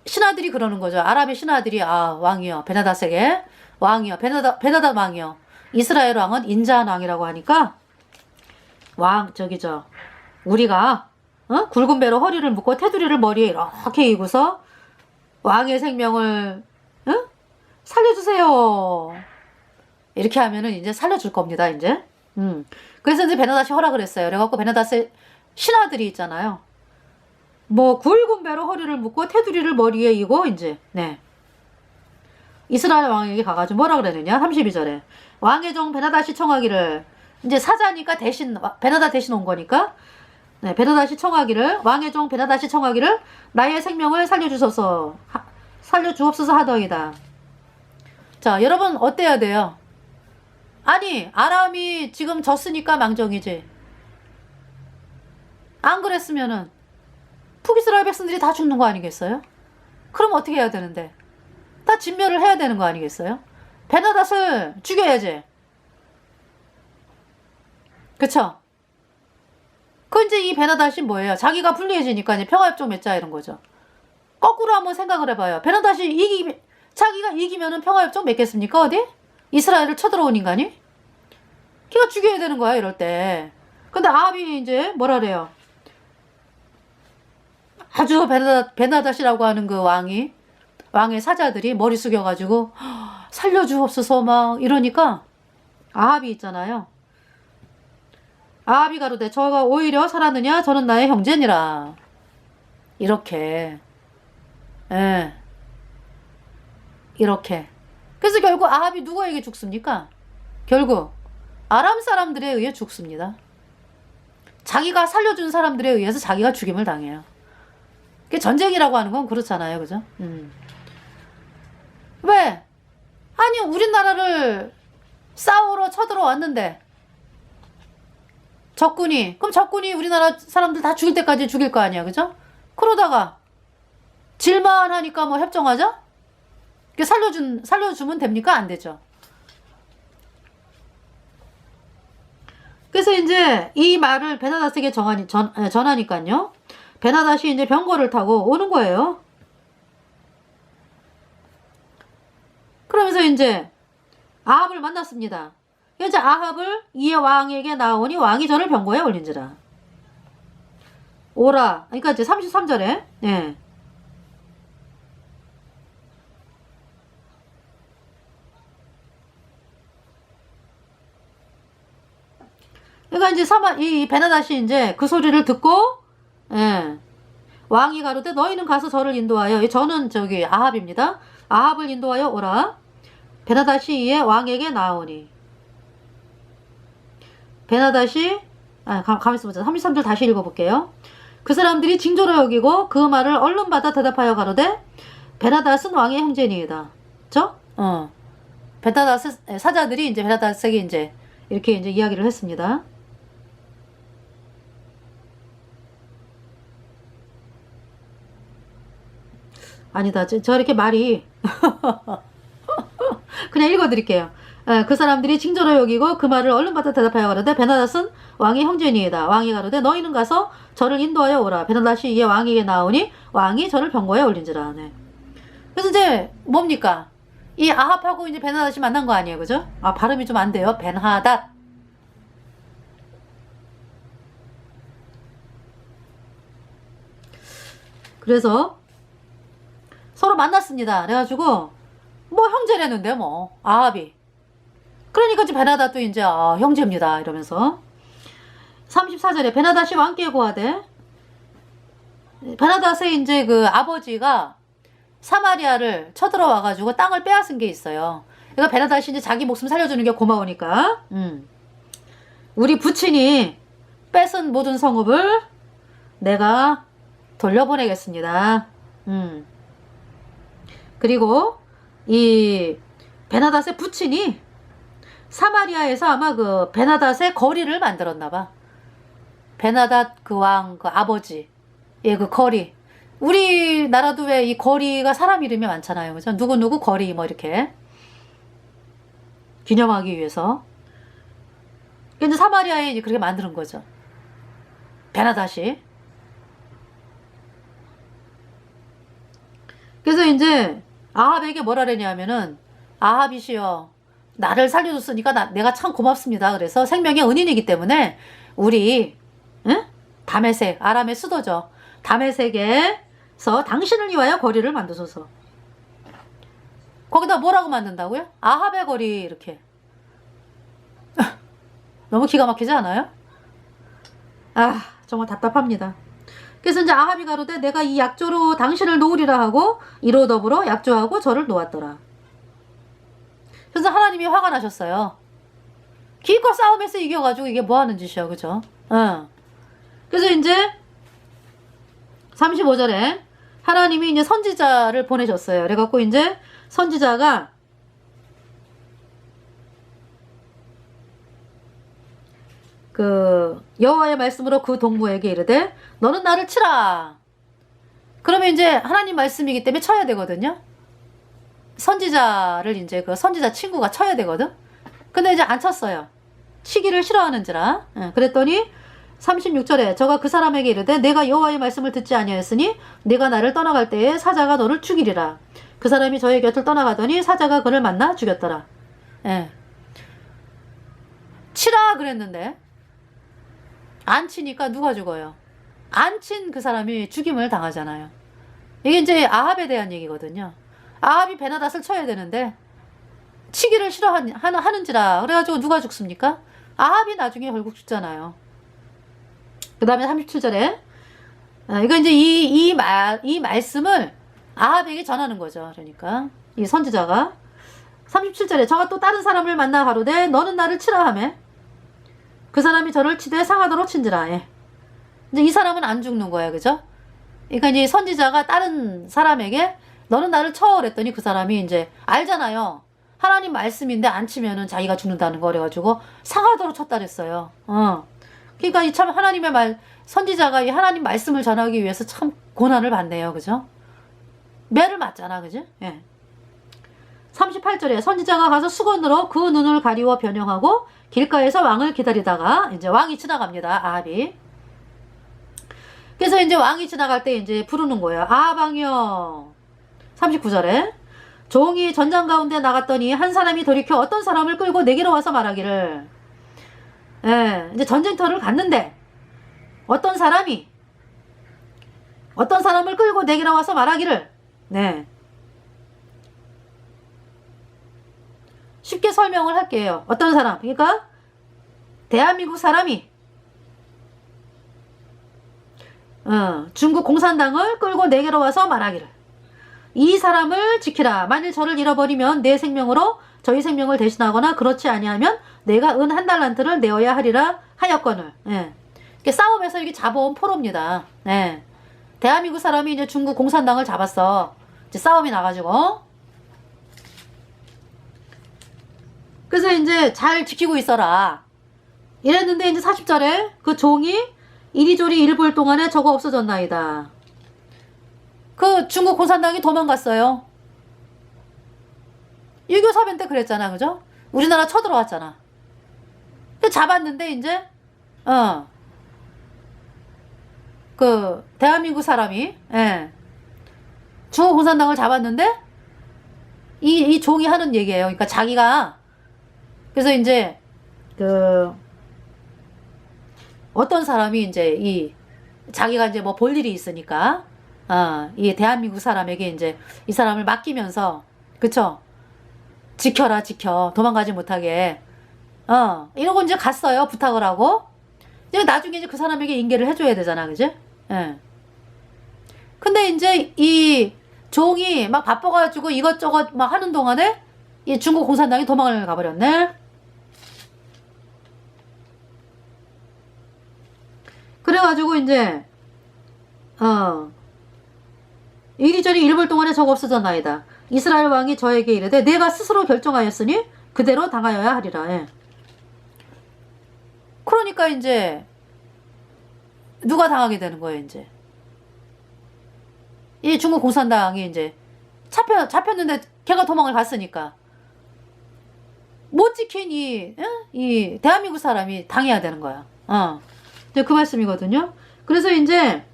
신하들이 그러는 거죠. 아람의 신하들이 왕이요 베나닷에게 왕이요 베나닷 왕이요 이스라엘 왕은 인자한 왕이라고 하니까 우리가 굵은 배로 허리를 묶고 테두리를 머리에 이렇게 이고서 왕의 생명을 살려주세요. 이렇게 하면은 이제 살려줄 겁니다. 이제. 그래서 이제 베나닷이 허락을 했어요. 그래갖고 베나닷의 신하들이 있잖아요. 뭐 굵은 배로 허리를 묶고 테두리를 머리에 이고 이제 이스라엘 왕에게 가가지고 뭐라 그랬느냐? 32절에 왕의 종 베나닷이 청하기를, 이제 사자니까 대신 베나닷 대신 온 거니까 베나닷이 청하기를, 왕의 종 베나닷이 청하기를 나의 생명을 살려주옵소서 하더이다. 자, 여러분 어때야 돼요? 아니 아람이 지금 졌으니까 망정이지. 안 그랬으면은 북이스라엘 백성들이 다 죽는 거 아니겠어요? 그럼 어떻게 해야 되는데? 다 진멸을 해야 되는 거 아니겠어요? 베나닷을 죽여야지. 그쵸? 이제 이 베나닷이 뭐예요? 자기가 불리해지니까 이제 평화협정 맺자 이런 거죠. 거꾸로 한번 생각을 해봐요. 베나닷이 자기가 이기면은 평화협정 맺겠습니까? 어디? 이스라엘을 쳐들어온 인간이? 걔가 죽여야 되는 거야 이럴 때. 근데 아합이 이제 뭐라 그래요? 아주 베나닷이라고 하는 그 왕의 사자들이 머리 숙여가지고 살려주옵소서 막 이러니까 아합이 있잖아요. 아합이 가로되 저가 오히려 살았느냐? 저는 나의 형제니라. 이렇게. 이렇게. 그래서 결국 아합이 누구에게 죽습니까? 결국 아람 사람들에 의해 죽습니다. 자기가 살려준 사람들에 의해서 자기가 죽임을 당해요. 전쟁이라고 하는 건 그렇잖아요. 그죠? 왜? 아니 우리나라를 싸우러 쳐들어왔는데 그럼 적군이 우리나라 사람들 다 죽일 때까지 죽일 거 아니야. 그죠? 그러다가 질만 하니까 뭐 협정하자? 살려주면 됩니까? 안 되죠. 그래서 이제 이 말을 베나닷에게 전하니까요. 베나닷이 이제 병거를 타고 오는 거예요. 그러면서 이제 아합을 만났습니다. 이제 아합을 이 왕에게 나오니 왕이 저를 병거에 올린지라. 오라. 그러니까 이제 33절에 그러니까 이제 이 베나닷이 이제 그 소리를 듣고 왕이 가로되 너희는 가서 저를 인도하여, 저는 아합입니다. 아합을 인도하여 오라. 베나닷이 이에 왕에게 나오니. 베나닷이 가만있어 보자. 33절 다시 읽어볼게요. 그 사람들이 징조로 여기고 그 말을 얼른 받아 대답하여 가로되 베나닷은 왕의 형제니이다. 그쵸? 베나닷 사자들이 이제 베나닷에게 이제 이렇게 이제 이야기를 했습니다. 아니다. 저 이렇게 말이 그냥 읽어드릴게요. 그 사람들이 징조로 여기고 그 말을 얼른 받아 대답하여 가로되 베나닷은 왕의 형제니이다. 왕이 가로되 너희는 가서 저를 인도하여 오라. 베나닷이 이에 왕에게 나오니 왕이 저를 병거에 올린지라. 네. 그래서 이제 뭡니까? 이 아합하고 이제 베나닷이 만난 거 아니에요, 그죠? 아, 발음이 좀 안 돼요. 벤하닷. 그래서 서로 만났습니다. 그래가지고 뭐 형제라는데 뭐 아합이. 그러니까 이제 베나닷도 이제 형제입니다 이러면서 34절에 베나닷이 왕께 고하되 베나닷의 이제 그 아버지가 사마리아를 쳐들어와가지고 땅을 빼앗은 게 있어요. 그러니까 베나닷이 이제 자기 목숨 살려주는 게 고마우니까 우리 부친이 뺏은 모든 성읍을 내가 돌려보내겠습니다. 그리고 이 베나닷의 부친이 사마리아에서 아마 그 베나닷의 거리를 만들었나봐. 베나닷 그 왕 그 아버지 그 거리. 우리나라도 왜 이 거리가 사람 이름이 많잖아요. 그죠? 누구누구 거리 뭐 이렇게 기념하기 위해서. 근데 사마리아에 이제 그렇게 만드는 거죠. 베나닷이. 그래서 이제 아합에게 뭐라 그러냐면은 아합이시여 나를 살려줬으니까 내가 참 고맙습니다. 그래서 생명의 은인이기 때문에 우리 다메섹 아람의 수도죠. 다메섹에서 당신을 위하여 거리를 만드소서. 거기다 뭐라고 만든다고요? 아합의 거리 이렇게. 너무 기가 막히지 않아요? 아 정말 답답합니다. 그래서 이제 아합이 가로되 내가 이 약조로 당신을 놓으리라 하고 이로 더불어 약조하고 저를 놓았더라. 그래서 하나님이 화가 나셨어요. 기껏 싸움에서 이겨가지고 이게 뭐 하는 짓이야, 그죠? 그래서 이제 35절에 하나님이 이제 선지자를 보내셨어요. 그래갖고 이제 선지자가 그 여호와의 말씀으로 그 동무에게 이르되 너는 나를 치라. 그러면 이제 하나님 말씀이기 때문에 쳐야 되거든요. 선지자를 이제 그 선지자 친구가 쳐야 되거든. 근데 이제 안 쳤어요. 치기를 싫어하는지라. 그랬더니 36절에 저가 그 사람에게 이르되 내가 여호와의 말씀을 듣지 아니하였으니 네가 나를 떠나갈 때에 사자가 너를 죽이리라. 그 사람이 저의 곁을 떠나가더니 사자가 그를 만나 죽였더라. 치라 그랬는데 안 치니까 누가 죽어요? 안 친 그 사람이 죽임을 당하잖아요. 이게 이제 아합에 대한 얘기거든요. 아합이 베나닷을 쳐야 되는데 치기를 싫어하는지라 그래가지고 누가 죽습니까? 아합이 나중에 결국 죽잖아요. 그 다음에 37절에 이거 이제 이 말씀을 아합에게 전하는 거죠. 그러니까 이 선지자가 37절에 저가 또 다른 사람을 만나 가로되 너는 나를 치라 하매 그 사람이 저를 치되 상하도록 친지라. 이제 이 사람은 안 죽는 거예요. 그죠? 그러니까 이제 선지자가 다른 사람에게 너는 나를 쳐 그랬더니 그 사람이 이제 알잖아요. 하나님 말씀인데 안 치면은 자기가 죽는다는 거 그래가지고 상하도록 쳤다 그랬어요. 그러니까 이 참 하나님의 선지자가 이 하나님 말씀을 전하기 위해서 참 고난을 받네요. 그죠? 매를 맞잖아. 그지? 38절에 선지자가 가서 수건으로 그 눈을 가리워 변형하고 길가에서 왕을 기다리다가 이제 왕이 지나갑니다. 아합이. 그래서 이제 왕이 지나갈 때 이제 부르는 거예요. 아합왕이여. 39절에 종이 전장 가운데 나갔더니 한 사람이 돌이켜 어떤 사람을 끌고 내게로 와서 말하기를 이제 전쟁터를 갔는데 어떤 사람을 끌고 내게로 와서 말하기를 쉽게 설명을 할게요. 어떤 사람? 그러니까 대한민국 사람이 중국 공산당을 끌고 내게로 와서 말하기를 이 사람을 지키라. 만일 저를 잃어버리면 내 생명으로 저희 생명을 대신하거나 그렇지 아니하면 내가 은 1달란트를 내어야 하리라 하였거늘. 이게 싸움에서 이게 잡아온 포로입니다. 대한민국 사람이 이제 중국 공산당을 잡았어. 이제 싸움이 나가지고. 그래서 이제 잘 지키고 있어라. 이랬는데 이제 40절에 그 종이 이리저리 일 볼 동안에 저거 없어졌나이다. 그 중국 공산당이 도망갔어요. 유교 사변 때 그랬잖아. 그죠? 우리나라 쳐들어왔잖아. 잡았는데 이제 그 대한민국 사람이 중국共産党을 잡았는데 이 종이 하는 얘기예요. 그러니까 자기가 그래서 이제 그 어떤 사람이 이제 이 자기가 이제 뭐 볼 일이 있으니까 이 대한민국 사람에게 이제 이 사람을 맡기면서 그쵸? 지켜라 지켜 도망가지 못하게 이러고 이제 갔어요. 부탁을 하고 이제 나중에 이제 그 사람에게 인계를 해줘야 되잖아, 그지? 예. 근데 이제 이 종이 막 바빠가지고 이것저것 막 하는 동안에 이 중국共産党이 도망을 가버렸네. 그래가지고 이제 이리저리 일볼 동안에 적 없어졌나이다. 이스라엘 왕이 저에게 이르되 내가 스스로 결정하였으니 그대로 당하여야 하리라. 예. 그러니까 이제 누가 당하게 되는 거예요, 이제. 이 중국共産党이 이제 잡혔는데 걔가 도망을 갔으니까 못 지킨 이 대한민국 사람이 당해야 되는 거야. 그 말씀이거든요. 그래서 이제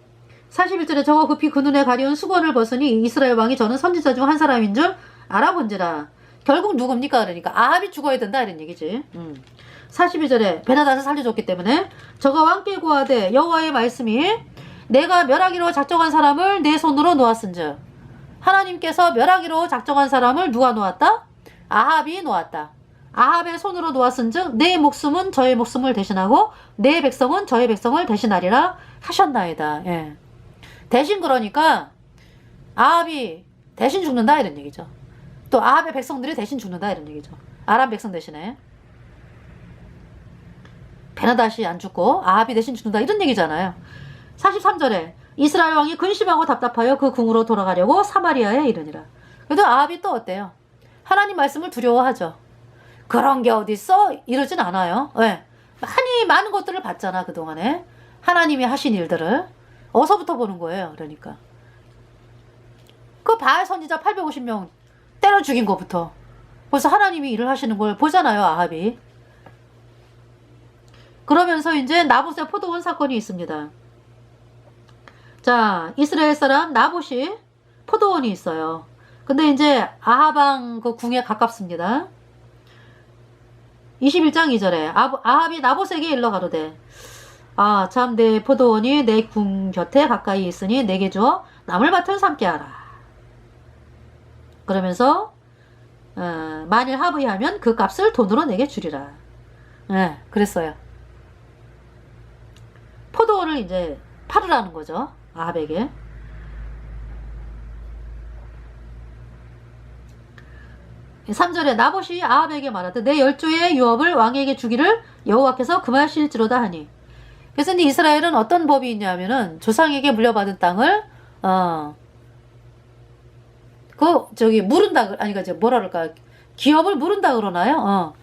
41절에 저거 급히 그 눈에 가려운 수건을 벗으니 이스라엘 왕이 저는 선지자 중 한 사람인 줄 알아본지라. 결국 누굽니까? 그러니까 아합이 죽어야 된다 이런 얘기지. 42절에 베나닷을 살려줬기 때문에 저가 왕께 고하되 여호와의 말씀이 내가 멸하기로 작정한 사람을 내 손으로 놓았은즉 하나님께서 멸하기로 작정한 사람을 누가 놓았다? 아합이 놓았다. 아합의 손으로 놓았은즉 내 목숨은 저의 목숨을 대신하고 내 백성은 저의 백성을 대신하리라 하셨나이다. 예. 대신 그러니까 아합이 대신 죽는다 이런 얘기죠. 또 아합의 백성들이 대신 죽는다 이런 얘기죠. 아람 백성 대신에 베나닷이 안 죽고 아합이 대신 죽는다 이런 얘기잖아요. 43절에 이스라엘 왕이 근심하고 답답하여 그 궁으로 돌아가려고 사마리아에 이르니라. 그래도 아합이 또 어때요? 하나님 말씀을 두려워하죠. 그런 게 어딨어? 이러진 않아요. 왜? 많은 것들을 봤잖아 그동안에. 하나님이 하신 일들을 어서부터 보는 거예요. 그러니까 그 바알 선지자 850명 때려 죽인 것부터 벌써 하나님이 일을 하시는 걸 보잖아요. 아합이. 그러면서 이제 나봇의 포도원 사건이 있습니다. 자, 이스라엘 사람 나봇이 포도원이 있어요. 근데 이제 아합 그 궁에 가깝습니다. 21장 2절에 아합이 나봇에게 일러 가로되 참 내 포도원이 내 궁 곁에 가까이 있으니 내게 주어 나물밭을 삼게 하라. 그러면서 만일 합의하면 그 값을 돈으로 내게 주리라. 그랬어요. 포도원을 이제 팔으라는 거죠. 아합에게. 3절에 나봇이 아합에게 말하되 내 10조의 유업을 왕에게 주기를 여호와께서 금하실지로다 하니. 그래서 이제 이스라엘은 어떤 법이 있냐면은 조상에게 물려받은 땅을 물은다 뭐라 그럴까 기업을 물은다 그러나요?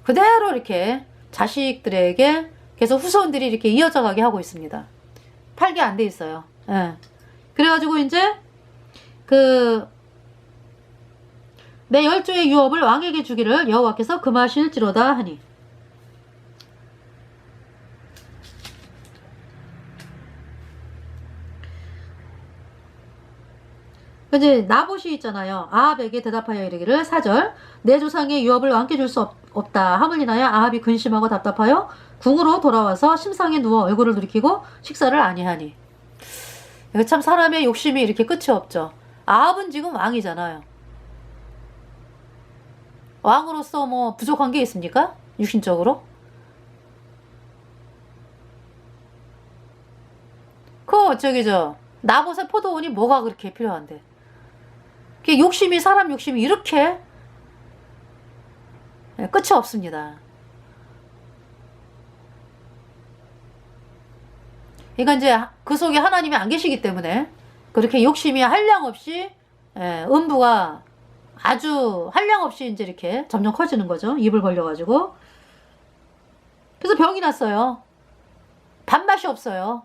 그대로 이렇게 자식들에게 계속 후손들이 이렇게 이어져 가게 하고 있습니다. 팔게 안 돼 있어요. 그래가지고 이제 내 10조의 유업을 왕에게 주기를 여호와께서 금하실지로다 하니. 이제 나봇이 있잖아요. 아합에게 대답하여 이르기를 4절 내 조상의 유업을 왕께 줄 수 없다 함을 인하여 아합이 근심하고 답답하여 궁으로 돌아와서 심상에 누워 얼굴을 들이키고 식사를 아니하니. 이거 참 사람의 욕심이 이렇게 끝이 없죠. 아합은 지금 왕이잖아요. 왕으로서 뭐 부족한 게 있습니까? 육신적으로? 나봇의 포도원이 뭐가 그렇게 필요한데? 사람 욕심이 이렇게 끝이 없습니다. 그러니까 이제 그 속에 하나님이 안 계시기 때문에 그렇게 욕심이 한량없이 음부가 아주 한량없이 이제 이렇게 점점 커지는 거죠. 입을 벌려가지고. 그래서 병이 났어요. 밥맛이 없어요.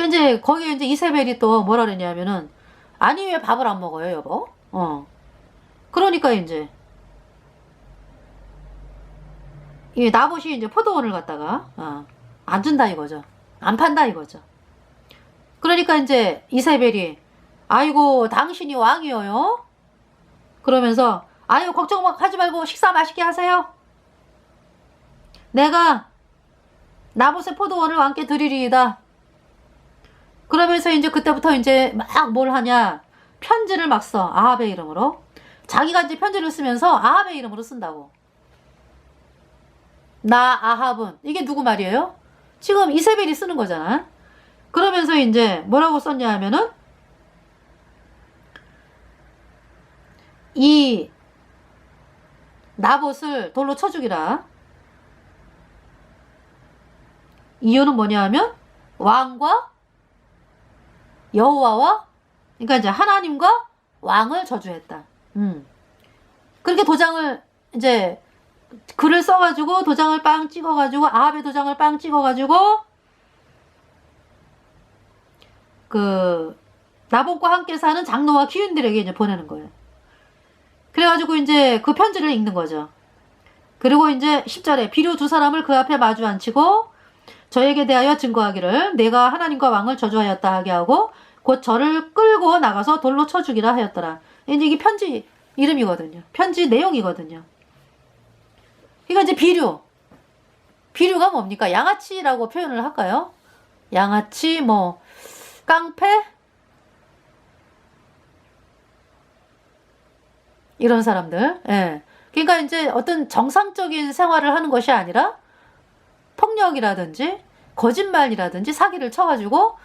이제 근데 거기에 이제 이세벨이 또 뭐라 그랬냐면은 아니 왜 밥을 안 먹어요 여보? 그러니까 이제 이 나봇이 이제 포도원을 갖다가 안 준다 이거죠. 안 판다 이거죠. 그러니까 이제 이세벨이 아이고 당신이 왕이어요? 그러면서 아유 걱정하지 말고 식사 맛있게 하세요. 내가 나봇의 포도원을 왕께 드리리이다. 그러면서 이제 그때부터 이제 막 뭘 하냐 편지를 막 써. 아합의 이름으로. 자기가 이제 편지를 쓰면서 아합의 이름으로 쓴다고. 나 아합은 이게 누구 말이에요? 지금 이세벨이 쓰는 거잖아. 그러면서 이제 뭐라고 썼냐 하면은 이 나봇을 돌로 쳐 죽이라. 이유는 뭐냐 하면 왕과 여호와와 그러니까 이제 하나님과 왕을 저주했다. 그렇게 도장을 이제 글을 써가지고 도장을 빵 찍어가지고 아합의 도장을 빵 찍어가지고 그 나봇과 함께 사는 장로와 귀인들에게 이제 보내는 거예요. 그래가지고 이제 그 편지를 읽는 거죠. 그리고 이제 10절에 비료 두 사람을 그 앞에 마주 앉히고 저에게 대하여 증거하기를 내가 하나님과 왕을 저주하였다 하게 하고 곧 저를 끌고 나가서 돌로 쳐 죽이라 하였더라. 이제 이게 편지 이름이거든요. 편지 내용이거든요. 그러니까 이제 비료가 뭡니까? 양아치라고 표현을 할까요? 양아치 뭐 깡패 이런 사람들. 예. 그러니까 이제 어떤 정상적인 생활을 하는 것이 아니라 폭력이라든지 거짓말이라든지 사기를 쳐가지고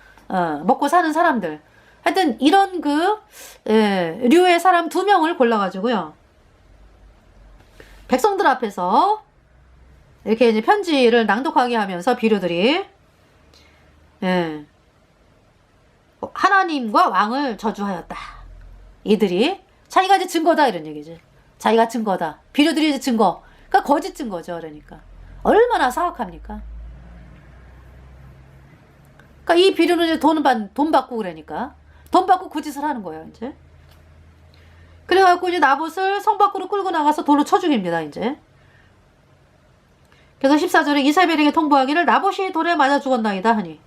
먹고 사는 사람들. 하여튼 이런 류의 사람 2명을 골라가지고요. 백성들 앞에서 이렇게 이제 편지를 낭독하게 하면서 비료들이 하나님과 왕을 저주하였다. 이들이 자기가 이제 증거다 이런 얘기지. 자기가 증거다. 비료들이 이제 증거. 그러니까 거짓 증거죠. 그러니까 얼마나 사악합니까? 그러니까 이 비료는 이제 돈 받고 그러니까 돈 받고 그 짓을 하는 거예요. 이제 그래갖고 이제 나봇을 성 밖으로 끌고 나가서 돌로 쳐 죽입니다. 이제 그래서 14절에 이세벨에게 통보하기를 나봇이 돌에 맞아 죽었나이다 하니.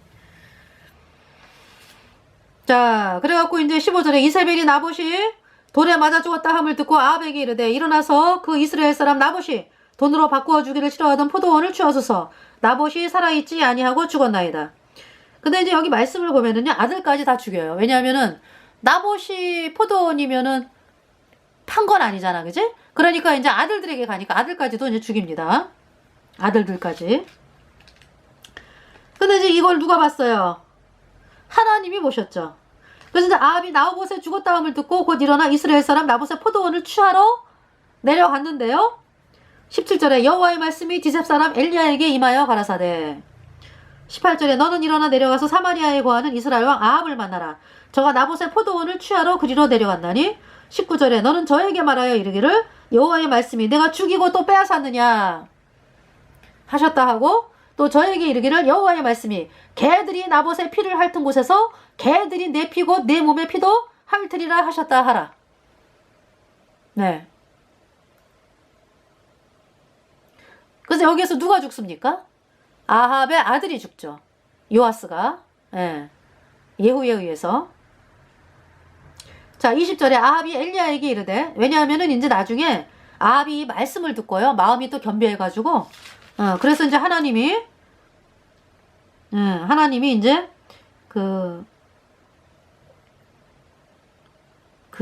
자 그래갖고 이제 15절에 이세벨이 나봇이 돌에 맞아 죽었다 함을 듣고 아합에게 이르되 일어나서 그 이스라엘 사람 나봇이 돈으로 바꾸어 주기를 싫어하던 포도원을 취하소서. 나봇이 살아있지 아니하고 죽었나이다. 근데 이제 여기 말씀을 보면은요 아들까지 다 죽여요. 왜냐하면은 나봇이 포도원이면은 판 건 아니잖아, 그지? 그러니까 이제 아들들에게 가니까 아들까지도 이제 죽입니다. 아들들까지. 근데 이제 이걸 누가 봤어요? 하나님이 보셨죠. 그래서 이제 아합이 나봇의 죽었다 함을 듣고 곧 일어나 이스라엘 사람 나봇의 포도원을 취하러 내려갔는데요. 17절에 여호와의 말씀이 디셉 사람 엘리야에게 임하여 가라사대. 18절에 너는 일어나 내려가서 사마리아에 거하는 이스라엘 왕 아합을 만나라. 저가 나봇의 포도원을 취하러 그리로 내려갔나니. 19절에 너는 저에게 말하여 이르기를 여호와의 말씀이 내가 죽이고 또 빼앗았느냐 하셨다 하고 또 저에게 이르기를 여호와의 말씀이 개들이 나봇의 피를 핥은 곳에서 개들이 내 피고 내 몸의 피도 핥으리라 하셨다 하라. 네. 그래서 여기에서 누가 죽습니까? 아합의 아들이 죽죠. 요아스가. 예후에 의해서. 자 20절에 아합이 엘리야에게 이르되 왜냐하면은 이제 나중에 아합이 말씀을 듣고요. 마음이 또 겸비해가지고 그래서 이제 하나님이 이제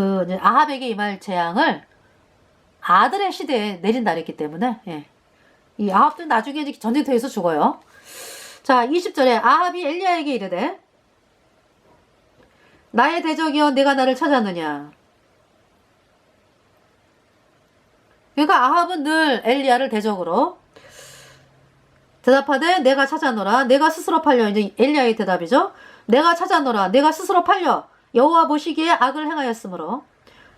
이제 아합에게 임할 재앙을 아들의 시대에 내린다 그랬기 때문에 이 아합도 나중에 이제 전쟁터에서 죽어요. 자 20절에 아합이 엘리야에게 이르되 나의 대적이여 내가 나를 찾았느냐. 그러니까 아합은 늘 엘리야를 대적으로 대답하되 내가 찾아노라. 내가 스스로 팔려. 이제 엘리야의 대답이죠. 내가 찾아노라. 내가 스스로 팔려. 여호와 보시기에 악을 행하였으므로.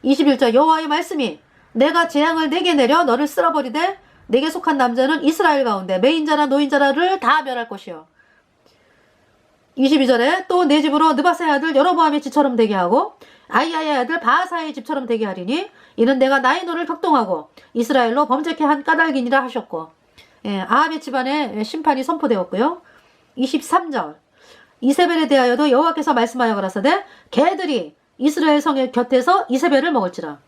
21절 여호와의 말씀이 내가 재앙을 내게 내려 너를 쓸어버리되 내게 속한 남자는 이스라엘 가운데 매인자나 노인자라를 다 멸할 것이요. 22절에 또 내 집으로 느바세의 아들 여로보암의 집처럼 되게 하고 아히야의 아들 바하사의 집처럼 되게 하리니 이는 내가 나의 노를 격동하고 이스라엘로 범죄케 한 까닭이니라 하셨고, 아합의 집안에 심판이 선포되었고요. 23절 이세벨에 대하여도 여호와께서 말씀하여 가라사대 개들이 이스라엘 성의 곁에서 이세벨을 먹을지라.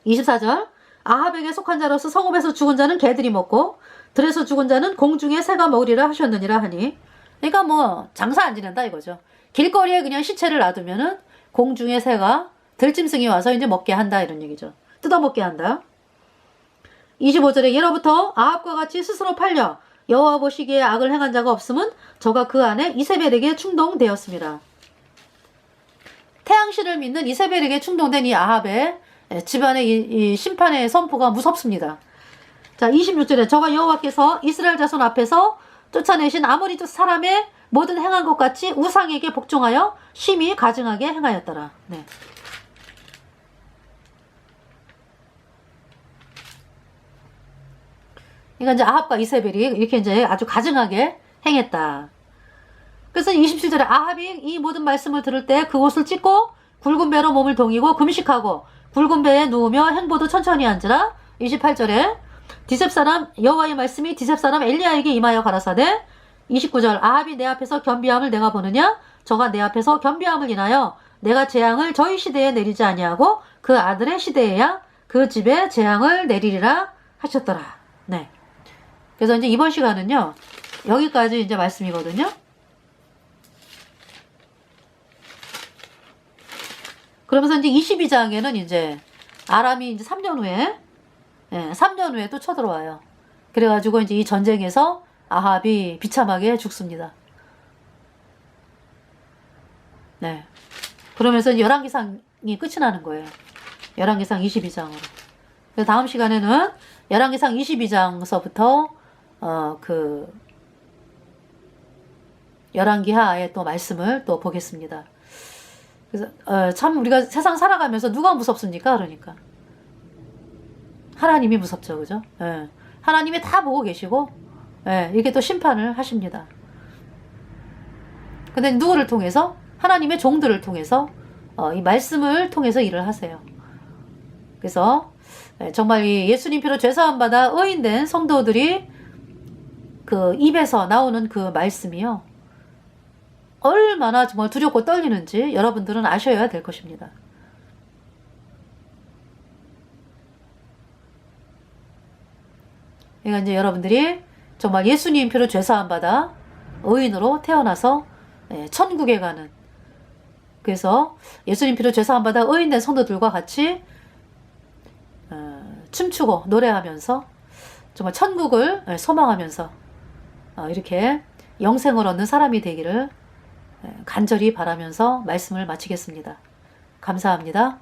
24절 아합에게 속한 자로서 성읍에서 죽은 자는 개들이 먹고 들에서 죽은 자는 공중의 새가 먹으리라 하셨느니라 하니, 그러니까 뭐 장사 안 지낸다 이거죠. 길거리에 그냥 시체를 놔두면은 공중의 새가 들짐승이 와서 이제 먹게 한다 이런 얘기죠. 뜯어먹게 한다. 25절에 예로부터 아합과 같이 스스로 팔려 여호와 보시기에 악을 행한 자가 없음은 저가 그 안에 이세벨에게 충동되었습니다. 태양신을 믿는 이세벨에게 충동된 이 아합의 집안의 이 심판의 선포가 무섭습니다. 자, 26절에 저가 여호와께서 이스라엘 자손 앞에서 쫓아내신 아모리 사람의 모든 행한 것 같이 우상에게 복종하여 심히 가증하게 행하였더라. 네. 그러니까 이제 아합과 이세벨이 이렇게 이제 아주 가증하게 행했다. 그래서 27절에 아합이 이 모든 말씀을 들을 때 그곳을 찢고 굵은 배로 몸을 동이고 금식하고 굵은 배에 누우며 행보도 천천히 앉으라. 28절에 디셉 사람 여호와의 말씀이 디셉 사람 엘리야에게 임하여 가라사대 29절 아합이 내 앞에서 겸비함을 내가 보느냐 저가 내 앞에서 겸비함을 인하여 내가 재앙을 저희 시대에 내리지 아니하고 그 아들의 시대에야 그 집에 재앙을 내리리라 하셨더라. 네. 그래서 이제 이번 시간은요 여기까지 이제 말씀이거든요. 그러면서 이제 22장에는 이제 아람이 이제 3년 후에 3년 후에 또 쳐들어와요. 그래가지고 이제 이 전쟁에서 아합이 비참하게 죽습니다. 네. 그러면서 이제 열왕기상이 끝이 나는 거예요. 열왕기상 22장으로. 그래서 다음 시간에는 열왕기상 22장서부터 그 열왕기하의 또 말씀을 또 보겠습니다. 그래서 참 우리가 세상 살아가면서 누가 무섭습니까? 그러니까 하나님이 무섭죠, 그죠? 하나님이 다 보고 계시고 이렇게 또 심판을 하십니다. 근데 누구를 통해서? 하나님의 종들을 통해서 이 말씀을 통해서 일을 하세요. 그래서 정말 이 예수님 피로 죄사함 받아 의인된 성도들이 그 입에서 나오는 그 말씀이요 얼마나 정말 두렵고 떨리는지 여러분들은 아셔야 될 것입니다. 그러니까 이제 여러분들이 정말 예수님 피로 죄사함 받아 의인으로 태어나서 천국에 가는, 그래서 예수님 피로 죄사함 받아 의인된 성도들과 같이 춤추고 노래하면서 정말 천국을 소망하면서 이렇게 영생을 얻는 사람이 되기를 간절히 바라면서 말씀을 마치겠습니다. 감사합니다.